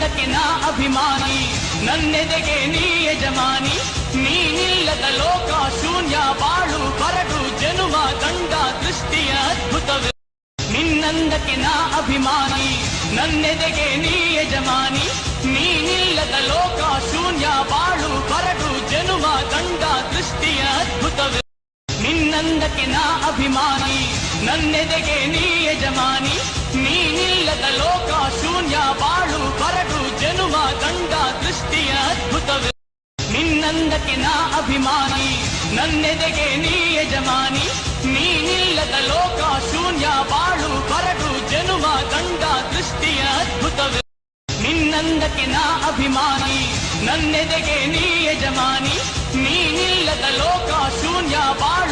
ನಿನ್ನಂದಕ್ಕೆ ನಾ ಅಭಿಮಾನಿ, ನನ್ನೆದೆಗೆ ನೀ ಯಜಮಾನಿ. ನೀನಿಲ್ಲದ ಲೋಕ ಶೂನ್ಯ, ಬಾಳು ಬರಡು ಜನುಮ ದಂಡ ದೃಷ್ಟಿಯ ಅದ್ಭುತವೇ. ನಿನ್ನಂದಕ್ಕೆ ನಾ ಅಭಿಮಾನಿ, ನನ್ನೆದೆಗೆ ನೀ ಯಜಮಾನಿ. ನೀನಿಲ್ಲದ ಲೋಕ ಶೂನ್ಯ, ಬಾಳು ಬರಡು ಜನುಮ ದಂಡ ದೃಷ್ಟಿಯ ಅದ್ಭುತವೇ. ನಿನ್ನಂದಕ್ಕೆ ನಾ ಅಭಿಮಾನಿ, ನನ್ನೆದೆಗೆ ನೀ ಯಜಮಾನಿ. ನೀನಿಲ್ಲದ ಲೋಕ ಶೂನ್ಯ, ಬಾಳು ಬರಡು ಜನುಮ ದಂಡ ದೃಷ್ಟಿಯ ಅದ್ಭುತವೇ. ನಿನ್ನಂದಕ್ಕೆ ನಾ ಅಭಿಮಾನಿ, ನನ್ನೆದೆಗೆ ನೀ ಯಜಮಾನಿ. ನೀನಿಲ್ಲದ ಲೋಕ ಶೂನ್ಯ, ಬಾಳು ಬರಡು ಜನುಮ ದಂಡ ದೃಷ್ಟಿಯ ಅದ್ಭುತವೇ. ನಿನ್ನಂದಕ್ಕೆ ನಾ ಅಭಿಮಾನಿ, ನನ್ನೆದೆಗೆ ನೀ ಯಜಮಾನಿ. ನೀನಿಲ್ಲದ ಲೋಕ ಶೂನ್ಯ, ಬಾಳು